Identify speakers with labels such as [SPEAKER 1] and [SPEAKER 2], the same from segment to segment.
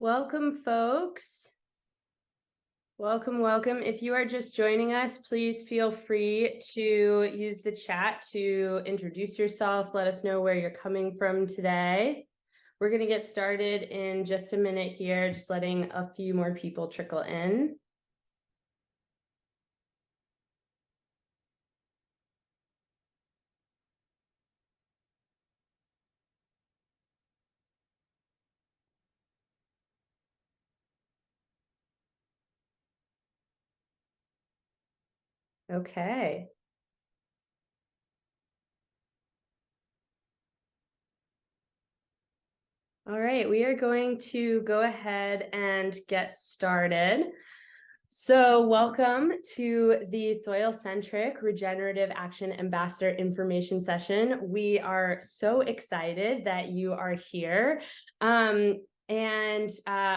[SPEAKER 1] Welcome, folks. Welcome. If you are just joining us, please feel free to use the chat to introduce yourself. Let us know where you're coming from today. We're going to get started in just a minute here, just letting a few more people trickle in. Okay. All right, we are going to go ahead and get started. So welcome to the Soil-Centric Regenerative Action Ambassador information session. We are so excited that you are here.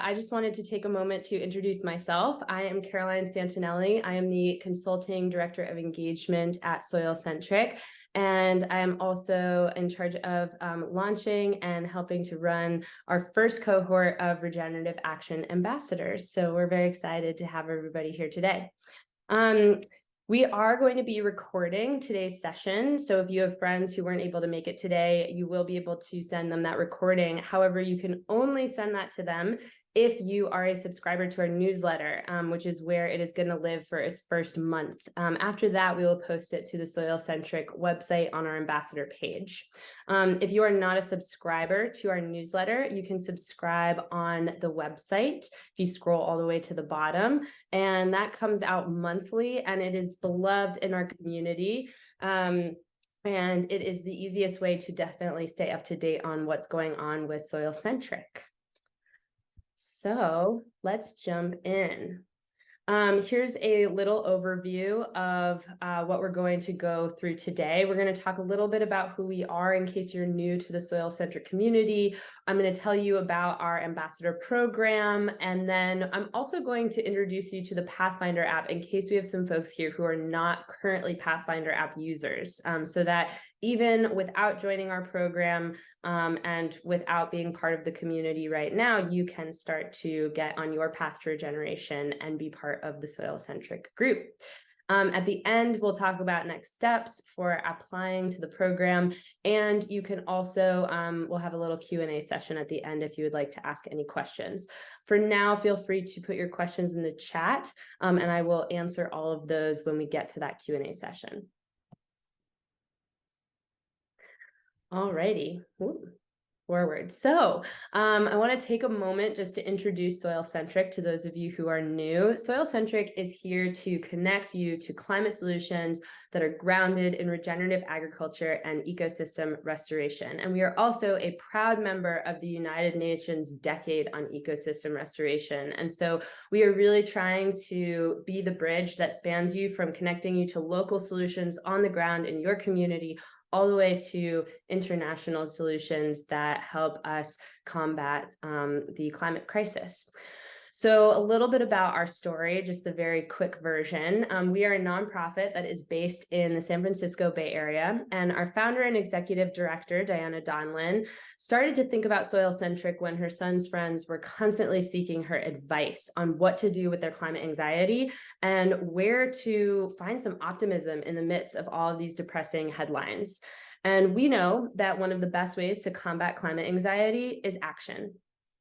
[SPEAKER 1] I just wanted to take a moment to introduce myself. I am Caroline Santinelli. I am the Consulting Director of Engagement at Soil-Centric, and I am also in charge of launching and helping to run our first cohort of Regenerative Action Ambassadors. So we're very excited to have everybody here today. We are going to be recording today's session. So if you have friends who weren't able to make it today, you will be able to send them that recording. However, you can only send that to them if you are a subscriber to our newsletter, which is where it is going to live for its first month. After that, we will post it to the Soil-Centric website on our ambassador page. If you are not a subscriber to our newsletter, you can subscribe on the website. If you scroll all the way to the bottom, and that comes out monthly, and it is beloved in our community. And it is the easiest way to definitely stay up to date on what's going on with Soil-Centric. So let's jump in. Here's a little overview of what we're going to go through today. We're going to talk a little bit about who we are in case you're new to the Soil-Centric community. I'm going to tell you about our ambassador program, and then I'm also going to introduce you to the Pathfinder app in case we have some folks here who are not currently Pathfinder app users, so that even without joining our program and without being part of the community right now, you can start to get on your path to regeneration and be part of the Soil-Centric group. At the end, we'll talk about next steps for applying to the program, and you can also, we'll have a little Q&A session at the end if you would like to ask any questions. For now, feel free to put your questions in the chat, and I will answer all of those when we get to that Q&A session. Alrighty. Forward. So I want to take a moment just to introduce Soil-Centric to those of you who are new. Soil-Centric is here to connect you to climate solutions that are grounded in regenerative agriculture and ecosystem restoration. And we are also a proud member of the United Nations Decade on Ecosystem Restoration. And so we are really trying to be the bridge that spans you from connecting you to local solutions on the ground in your community all the way to international solutions that help us combat the climate crisis. So a little bit about our story, just the very quick version. We are a nonprofit that is based in the San Francisco Bay Area, and our founder and executive director, Diana Donlin, started to think about Soil-Centric when her son's friends were constantly seeking her advice on what to do with their climate anxiety and where to find some optimism in the midst of all of these depressing headlines. And we know that one of the best ways to combat climate anxiety is action.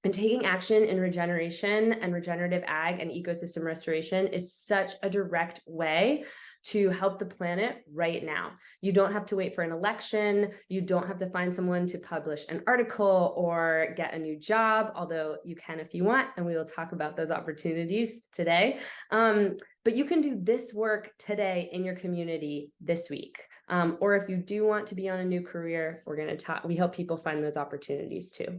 [SPEAKER 1] And taking action in regeneration and regenerative ag and ecosystem restoration is such a direct way to help the planet right now. You don't have to wait for an election. You don't have to find someone to publish an article or get a new job, although you can if you want, and we will talk about those opportunities today. But you can do this work today in your community this week. Or if you do want to be on a new career, we help people find those opportunities too.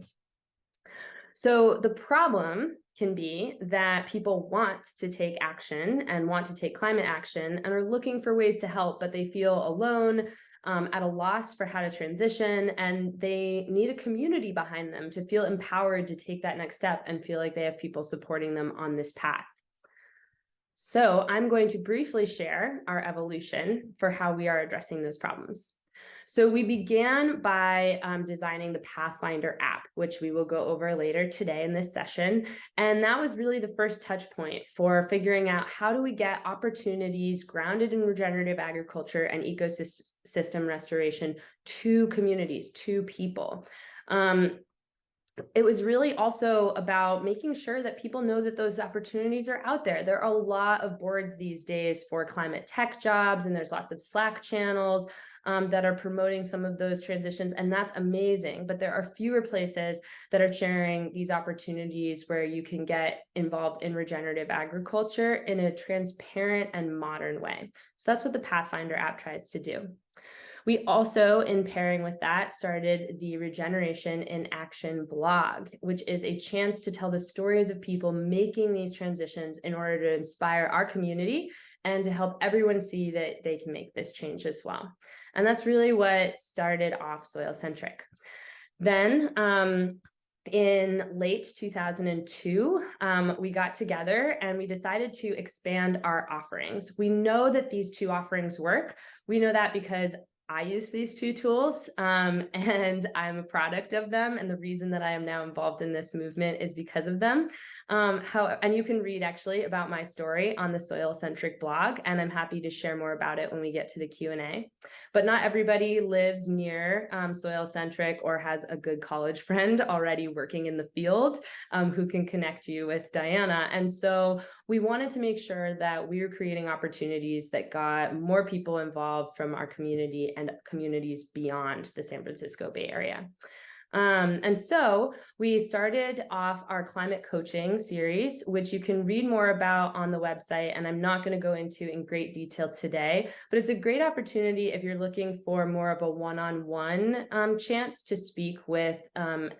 [SPEAKER 1] So the problem can be that people want to take action and want to take climate action and are looking for ways to help, but they feel alone, at a loss for how to transition, and they need a community behind them to feel empowered to take that next step and feel like they have people supporting them on this path. So I'm going to briefly share our evolution for how we are addressing those problems. So we began by designing the Pathfinder app, which we will go over later today in this session. And that was really the first touch point for figuring out how do we get opportunities grounded in regenerative agriculture and ecosystem restoration to communities, to people. It was really also about making sure that people know that those opportunities are out there. There are a lot of boards these days for climate tech jobs, and there's lots of Slack channels that are promoting some of those transitions, and that's amazing. But there are fewer places that are sharing these opportunities where you can get involved in regenerative agriculture in a transparent and modern way. So that's what the Pathfinder app tries to do. We also, in pairing with that, started the Regeneration in Action blog, which is a chance to tell the stories of people making these transitions in order to inspire our community and to help everyone see that they can make this change as well. And that's really what started off Soil Centric. Then, in late 2002, we got together and we decided to expand our offerings. We know that these two offerings work. We know that because I use these two tools and I'm a product of them. And the reason that I am now involved in this movement is because of them. And you can read actually about my story on the Soil Centric blog, and I'm happy to share more about it when we get to the Q&A. But not everybody lives near Soil Centric or has a good college friend already working in the field who can connect you with Diana. And so we wanted to make sure that we were creating opportunities that got more people involved from our community and communities beyond the San Francisco Bay Area. And so we started off our climate coaching series, which you can read more about on the website, and I'm not going to go into in great detail today, but it's a great opportunity if you're looking for more of a one-on-one chance to speak with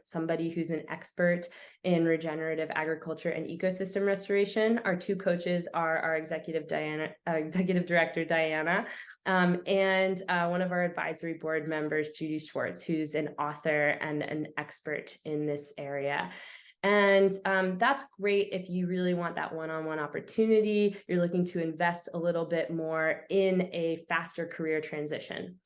[SPEAKER 1] somebody who's an expert in regenerative agriculture and ecosystem restoration. Our two coaches are our executive director, Diana, and one of our advisory board members, Judy Schwartz, who's an author and an expert in this area. And that's great if you really want that one-on-one opportunity. You're looking to invest a little bit more in a faster career transition.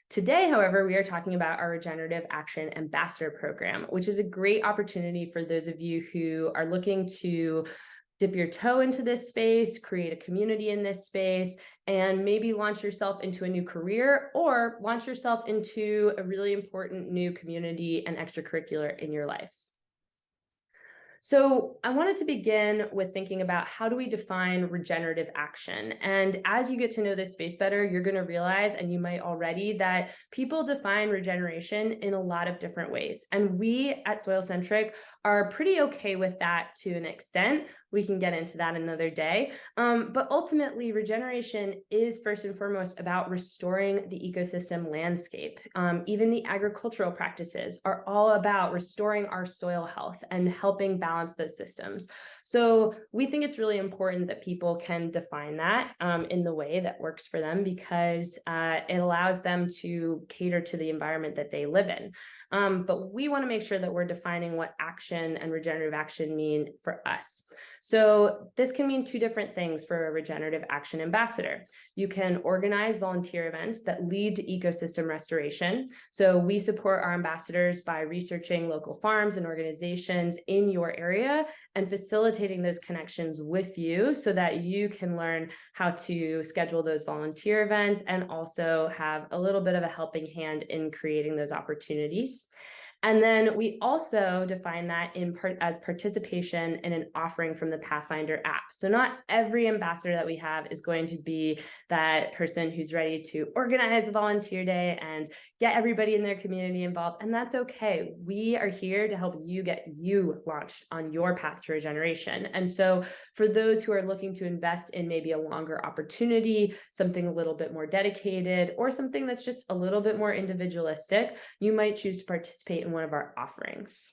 [SPEAKER 1] Today, however, we are talking about our Regenerative Action Ambassador program, which is a great opportunity for those of you who are looking to dip your toe into this space, create a community in this space, and maybe launch yourself into a new career or launch yourself into a really important new community and extracurricular in your life. So I wanted to begin with thinking about how do we define regenerative action? And as you get to know this space better, you're going to realize, and you might already, that people define regeneration in a lot of different ways. And we at Soil Centric are pretty okay with that to an extent. We can get into that another day. But ultimately, regeneration is first and foremost about restoring the ecosystem landscape. Even the agricultural practices are all about restoring our soil health and helping balance those systems. So we think it's really important that people can define that in the way that works for them, because it allows them to cater to the environment that they live in. But we want to make sure that we're defining what action and regenerative action mean for us. So this can mean two different things for a regenerative action ambassador. You can organize volunteer events that lead to ecosystem restoration. So we support our ambassadors by researching local farms and organizations in your area and facilitating those connections with you so that you can learn how to schedule those volunteer events and also have a little bit of a helping hand in creating those opportunities. And then we also define that as participation in an offering from the Pathfinder app. So not every ambassador that we have is going to be that person who's ready to organize a volunteer day and get everybody in their community involved. And that's okay. We are here to help you get you launched on your path to regeneration. And so for those who are looking to invest in maybe a longer opportunity, something a little bit more dedicated, or something that's just a little bit more individualistic, you might choose to participate in one of our offerings.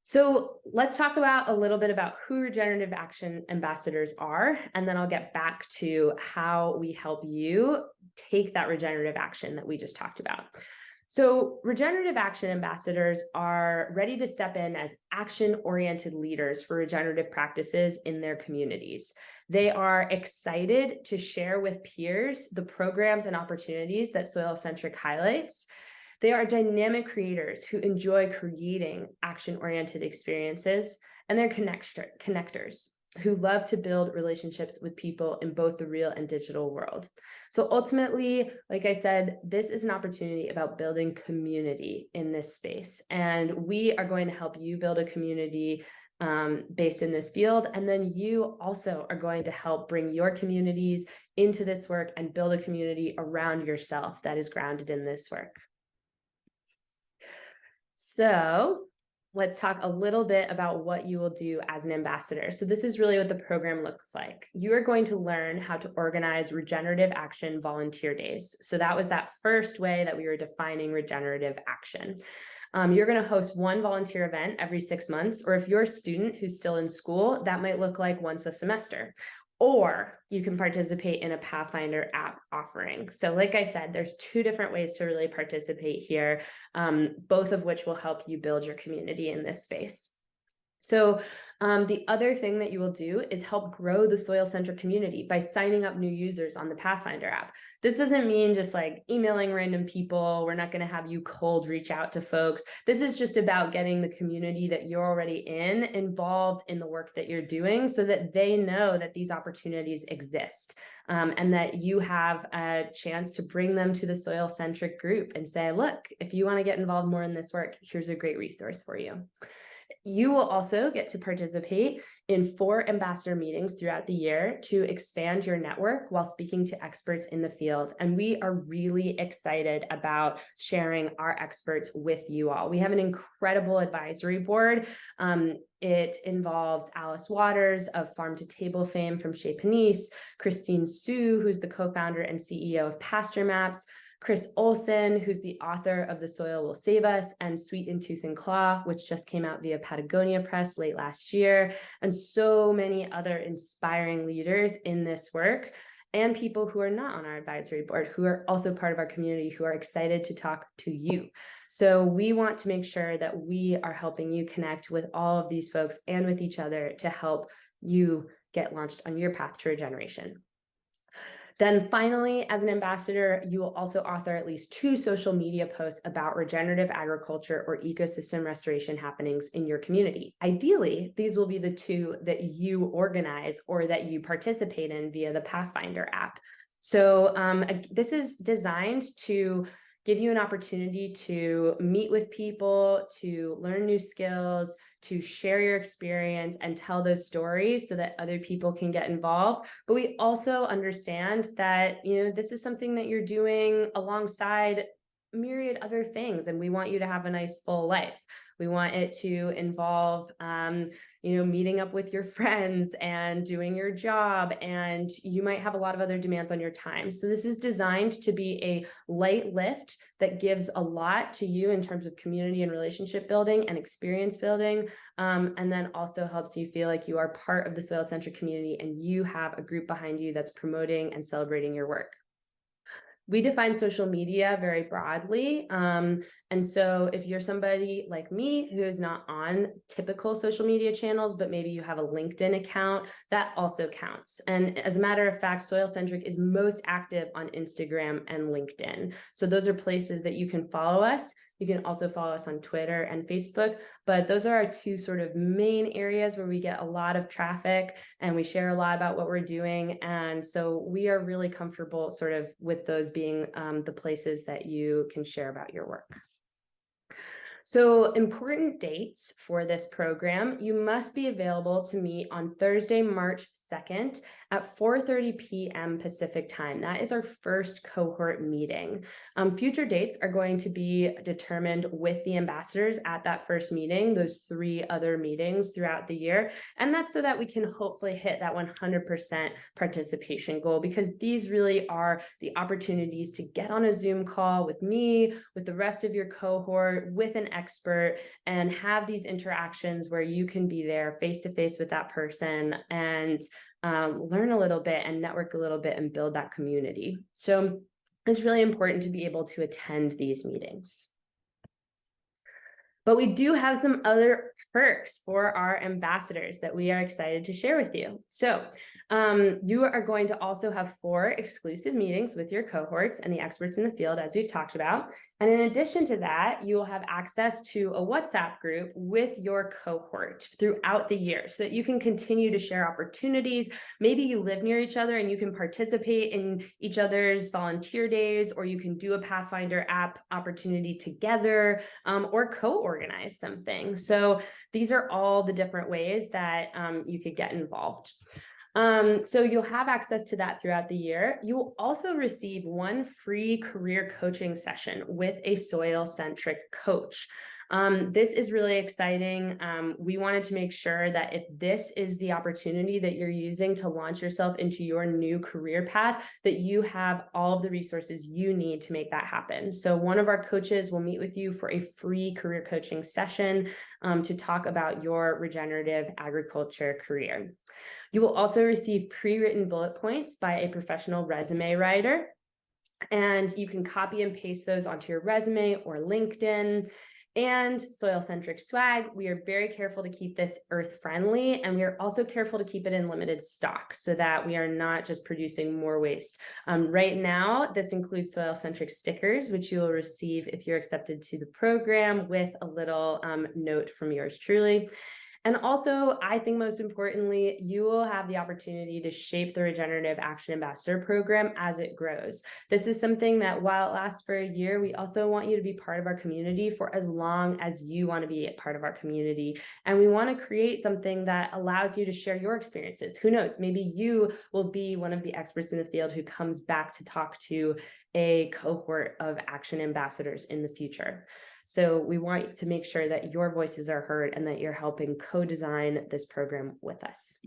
[SPEAKER 1] So let's talk about a little bit about who regenerative action ambassadors are, and then I'll get back to how we help you take that regenerative action that we just talked about. So regenerative action ambassadors are ready to step in as action-oriented leaders for regenerative practices in their communities. They are excited to share with peers the programs and opportunities that Soil Centric highlights. They are dynamic creators who enjoy creating action-oriented experiences, and they're connectors who love to build relationships with people in both the real and digital world. So ultimately, like I said, this is an opportunity about building community in this space. And we are going to help you build a community based in this field. And then you also are going to help bring your communities into this work and build a community around yourself that is grounded in this work. So let's talk a little bit about what you will do as an ambassador. So this is really what the program looks like. You are going to learn how to organize regenerative action volunteer days. So that was that first way that we were defining regenerative action. You're going to host one volunteer event every 6 months, or if you're a student who's still in school, that might look like once a semester. Or you can participate in a Pathfinder app offering. So like I said, there's 2 different ways to really participate here, both of which will help you build your community in this space. So the other thing that you will do is help grow the Soil Centric community by signing up new users on the Pathfinder app. This doesn't mean just like emailing random people. We're not going to have you cold reach out to folks. This is just about getting the community that you're already in involved in the work that you're doing so that they know that these opportunities exist, and that you have a chance to bring them to the Soil Centric group and say, look, if you want to get involved more in this work, here's a great resource for you. You will also get to participate in 4 ambassador meetings throughout the year to expand your network while speaking to experts in the field. And we are really excited about sharing our experts with you all. We have an incredible advisory board. It involves Alice Waters of Farm to Table fame from Chez Panisse, Christine Sue, who's the co-founder and CEO of Pasture Maps, Chris Olson, who's the author of The Soil Will Save Us and Sweet in Tooth and Claw, which just came out via Patagonia Press late last year, and so many other inspiring leaders in this work, and people who are not on our advisory board, who are also part of our community, who are excited to talk to you. So we want to make sure that we are helping you connect with all of these folks and with each other to help you get launched on your path to regeneration. Then finally, as an ambassador, you will also author at least 2 social media posts about regenerative agriculture or ecosystem restoration happenings in your community. Ideally, these will be the 2 that you organize or that you participate in via the Pathfinder app. So this is designed to give you an opportunity to meet with people, to learn new skills, to share your experience and tell those stories so that other people can get involved. But we also understand that, this is something that you're doing alongside myriad other things, and we want you to have a nice full life. We want it to involve, meeting up with your friends and doing your job, and you might have a lot of other demands on your time. So this is designed to be a light lift that gives a lot to you in terms of community and relationship building and experience building, and then also helps you feel like you are part of the Soil Centric community and you have a group behind you that's promoting and celebrating your work. We define social media very broadly. And so if you're somebody like me who is not on typical social media channels, but maybe you have a LinkedIn account, that also counts. And as a matter of fact, Soil Centric is most active on Instagram and LinkedIn. So those are places that you can follow us. You can also follow us on Twitter and Facebook, but those are our 2 sort of main areas where we get a lot of traffic and we share a lot about what we're doing. And so we are really comfortable sort of with those being the places that you can share about your work. So important dates for this program: you must be available to meet on Thursday, March 2nd at 4:30 p.m. Pacific time. That is our first cohort meeting. Future dates are going to be determined with the ambassadors at that first meeting, those 3 other meetings throughout the year. And that's so that we can hopefully hit that 100% participation goal, because these really are the opportunities to get on a Zoom call with me, with the rest of your cohort, with an expert, and have these interactions where you can be there face to face with that person and learn a little bit and network a little bit and build that community. So it's really important to be able to attend these meetings. But we do have some other perks for our ambassadors that we are excited to share with you. So you are going to also have 4 exclusive meetings with your cohorts and the experts in the field, as we've talked about. And in addition to that, you will have access to a WhatsApp group with your cohort throughout the year so that you can continue to share opportunities. Maybe you live near each other and you can participate in each other's volunteer days, or you can do a Pathfinder app opportunity together, or co-organize something. So these are all the different ways that you could get involved. So you'll have access to that throughout the year. You will also receive 1 free career coaching session with a soil-centric coach. This is really exciting. We wanted to make sure that if this is the opportunity that you're using to launch yourself into your new career path, that you have all of the resources you need to make that happen. So one of our coaches will meet with you for a free career coaching session to talk about your regenerative agriculture career. You will also receive pre-written bullet points by a professional resume writer, and you can copy and paste those onto your resume or LinkedIn. And soil-centric swag, we are very careful to keep this earth-friendly, and we are also careful to keep it in limited stock so that we are not just producing more waste. Right now, this includes soil-centric stickers, which you will receive if you're accepted to the program with a little note from yours truly. And also, I think most importantly, you will have the opportunity to shape the Regenerative Action Ambassador program as it grows. This is something that while it lasts for a year, we also want you to be part of our community for as long as you want to be a part of our community. And we want to create something that allows you to share your experiences. Who knows, maybe you will be one of the experts in the field who comes back to talk to a cohort of action ambassadors in the future. So we want to make sure that your voices are heard and that you're helping co-design this program with us.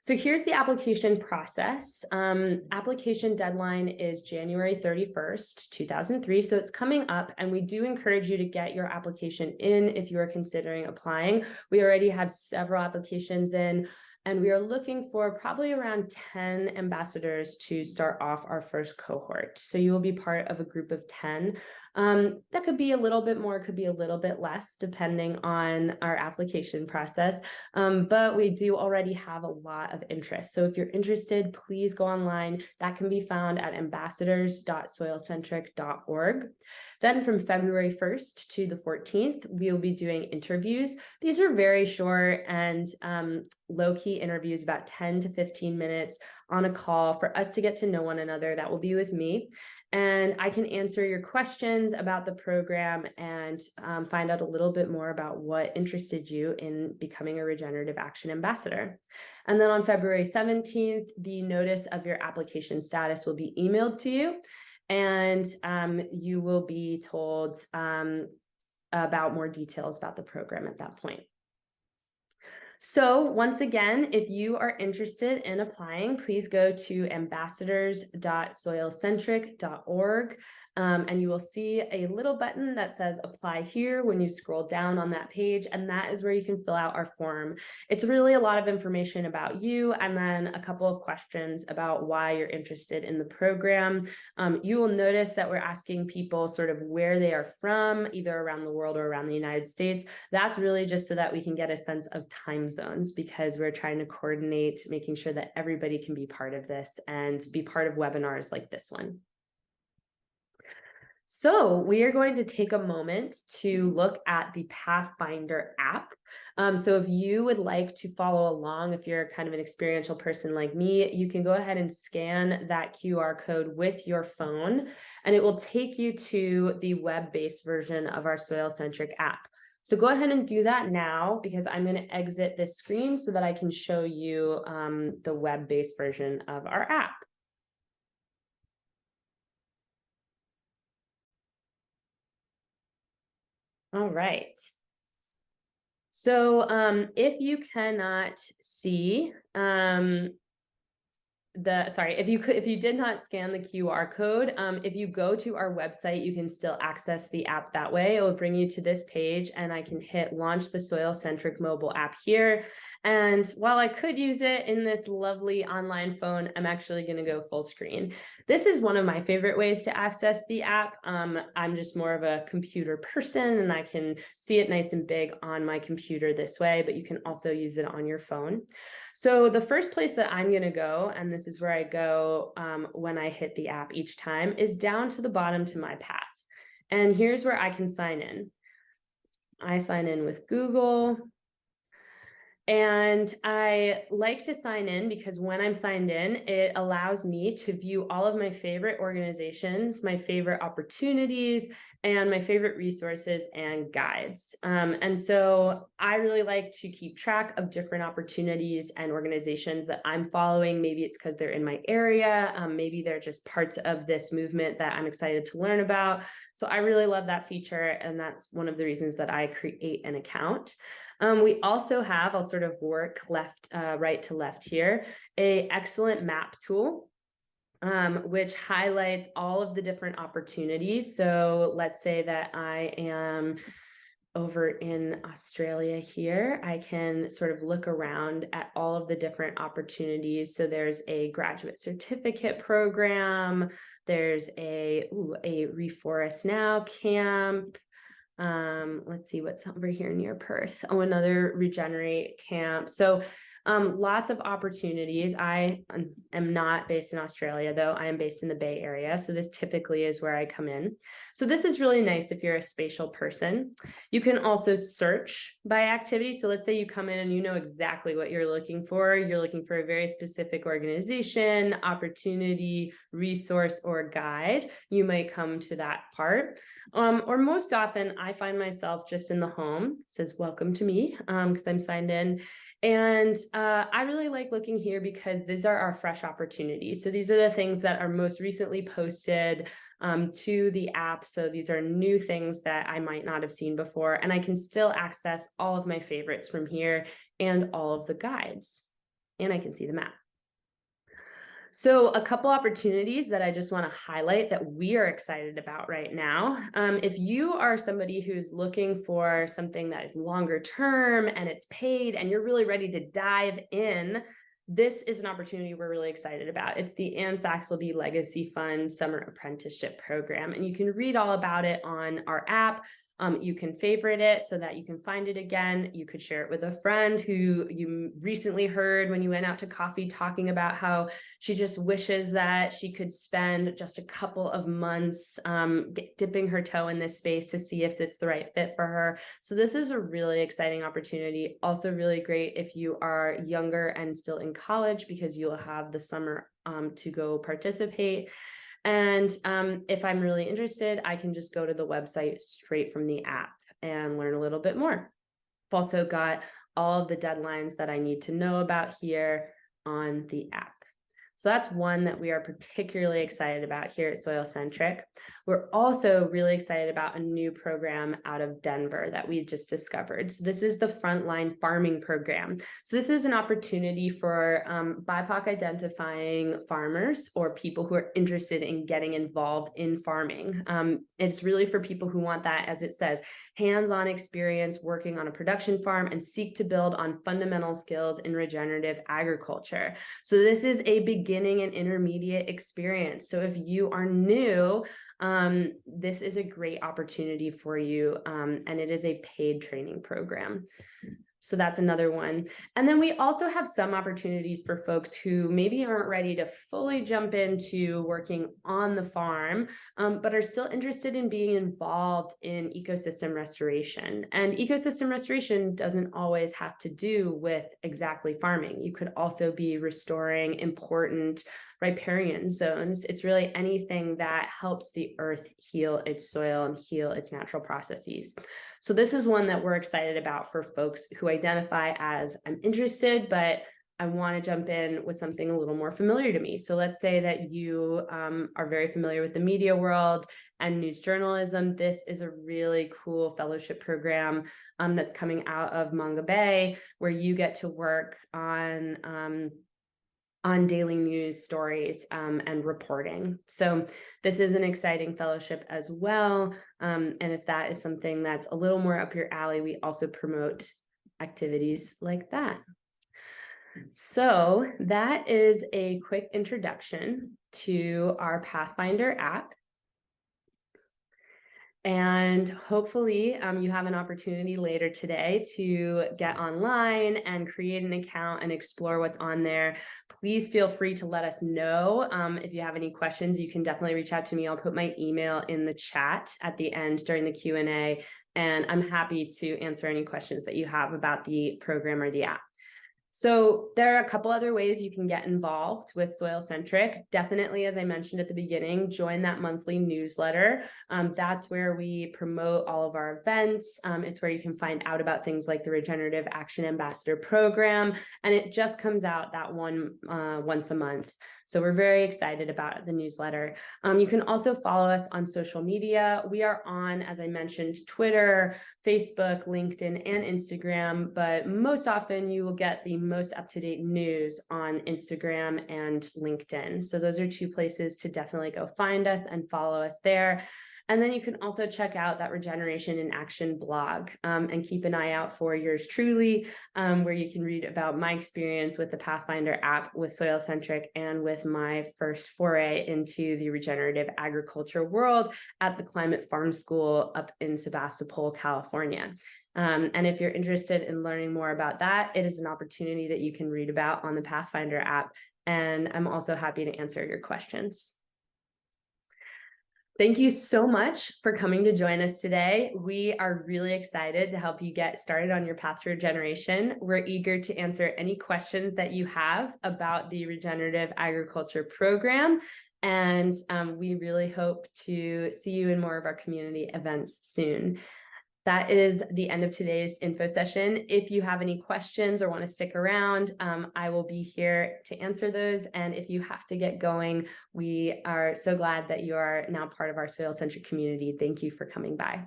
[SPEAKER 1] So here's the application process. Application deadline is January 31st, 2003. So it's coming up, and we do encourage you to get your application in if you are considering applying. We already have several applications in, and we are looking for probably around 10 ambassadors to start off our first cohort. So you will be part of a group of 10. That could be a little bit more, could be a little bit less, depending on our application process. But we do already have a lot of interest. So if you're interested, please go online. That can be found at ambassadors.soilcentric.org. Then from February 1st to the 14th, we will be doing interviews. These are very short and low-key interviews, about 10 to 15 minutes on a call for us to get to know one another. That will be with me. And I can answer your questions about the program and find out a little bit more about what interested you in becoming a Regenerative Action Ambassador. And then on February 17th, the notice of your application status will be emailed to you, and you will be told about more details about the program at that point. So once again, if you are interested in applying, please go to ambassadors.soilcentric.org. And you will see a little button that says apply here when you scroll down on that page, and that is where you can fill out our form. It's really a lot of information about you, and then a couple of questions about why you're interested in the program. You will notice that we're asking people sort of where they are from, either around the world or around the United States. That's really just so that we can get a sense of time zones, because we're trying to coordinate making sure that everybody can be part of this and be part of webinars like this one. So we are going to take a moment to look at the Pathfinder app. So if you would like to follow along, if you're kind of an experiential person like me, you can go ahead and scan that QR code with your phone, and it will take you to the web-based version of our Soil-Centric app. So go ahead and do that now, because I'm going to exit this screen so that I can show you the web-based version of our app. All right. So if you cannot see if you did not scan the QR code, if you go to our website, you can still access the app that way. It will bring you to this page, and I can hit launch the Soil-Centric mobile app here. And while I could use it in this lovely online phone, I'm actually going to go full screen. This is one of my favorite ways to access the app. I'm just more of a computer person, and I can see it nice and big on my computer this way, but you can also use it on your phone. So the first place that I'm going to go, and this is where I go when I hit the app each time, is down to the bottom to my path. And here's where I can sign in. I sign in with Google. And I like to sign in because when I'm signed in, it allows me to view all of my favorite organizations, my favorite opportunities, and my favorite resources and guides. And so I really like to keep track of different opportunities and organizations that I'm following. Maybe it's because they're in my area. Maybe they're just parts of this movement that I'm excited to learn about. So I really love that feature. And that's one of the reasons that I create an account. We also have, I'll sort of work right to left here, an excellent map tool, which highlights all of the different opportunities. So let's say that I am over in Australia here, I can sort of look around at all of the different opportunities. So there's a graduate certificate program, there's a Reforest Now camp. Let's see what's over here near Perth. Oh, another Regenerate camp. So lots of opportunities. I am not based in Australia, though. I am based in the Bay Area. So this typically is where I come in. So this is really nice if you're a spatial person. You can also search by activity. So let's say you come in and you know exactly what you're looking for. You're looking for a very specific organization, opportunity, resource, or guide. You might come to that part. Or most often, I find myself just in the home. It says, welcome to me, because I'm signed in. And I really like looking here because these are our fresh opportunities. So these are the things that are most recently posted to the app. So these are new things that I might not have seen before. And I can still access all of my favorites from here and all of the guides. And I can see the map. So a couple opportunities that I just want to highlight that we are excited about right now. If you are somebody who's looking for something that is longer term and it's paid and you're really ready to dive in, this is an opportunity we're really excited about. It's the Anne Saxelby Legacy Fund Summer Apprenticeship Program, and you can read all about it on our app. You can favorite it so that you can find it again. You could share it with a friend who you recently heard when you went out to coffee talking about how she just wishes that she could spend just a couple of months dipping her toe in this space to see if it's the right fit for her. So this is a really exciting opportunity. Also really great if you are younger and still in college because you'll have the summer to go participate. And if I'm really interested, I can just go to the website straight from the app and learn a little bit more. I've also got all of the deadlines that I need to know about here on the app. So that's one that we are particularly excited about here at Soil Centric. We're also really excited about a new program out of Denver that we just discovered. So this is the Frontline Farming Program. So this is an opportunity for BIPOC identifying farmers or people who are interested in getting involved in farming. It's really for people who want that, as it says, hands-on experience working on a production farm and seek to build on fundamental skills in regenerative agriculture. So this is a beginning and intermediate experience. So if you are new, this is a great opportunity for you, and it is a paid training program. So that's another one. And then we also have some opportunities for folks who maybe aren't ready to fully jump into working on the farm, but are still interested in being involved in ecosystem restoration. And ecosystem restoration doesn't always have to do with exactly farming. You could also be restoring important riparian zones. It's really anything that helps the earth heal its soil and heal its natural processes. So this is one that we're excited about for folks who identify as, I'm interested, but I want to jump in with something a little more familiar to me. So let's say that you are very familiar with the media world and news journalism. This is a really cool fellowship program that's coming out of Manga Bay, where you get to work on daily news stories and reporting. So this is an exciting fellowship as well. And if that is something that's a little more up your alley, we also promote activities like that. So that is a quick introduction to our Pathfinder app. And hopefully you have an opportunity later today to get online and create an account and explore what's on there. Please feel free to let us know. If you have any questions, you can definitely reach out to me. I'll put my email in the chat at the end during the Q&A, and I'm happy to answer any questions that you have about the program or the app. So there are a couple other ways you can get involved with Soil Centric. Definitely, as I mentioned at the beginning, join that monthly newsletter. That's where we promote all of our events. It's where you can find out about things like the Regenerative Action Ambassador program, and it just comes out that once a month. So we're very excited about the newsletter. You can also follow us on social media. We are on, as I mentioned, Twitter, Facebook, LinkedIn, and Instagram, but most often you will get the most up-to-date news on Instagram and LinkedIn. So those are two places to definitely go find us and follow us there. And then you can also check out that Regeneration in Action blog, and keep an eye out for yours truly, where you can read about my experience with the Pathfinder app with Soil Centric and with my first foray into the regenerative agriculture world at the Climate Farm School up in Sebastopol, California. And if you're interested in learning more about that, it is an opportunity that you can read about on the Pathfinder app. And I'm also happy to answer your questions. Thank you so much for coming to join us today. We are really excited to help you get started on your path to regeneration. We're eager to answer any questions that you have about the Regenerative Agriculture Program. And we really hope to see you in more of our community events soon. That is the end of today's info session. If you have any questions or want to stick around, I will be here to answer those. And if you have to get going, we are so glad that you are now part of our Soil Centric community. Thank you for coming by.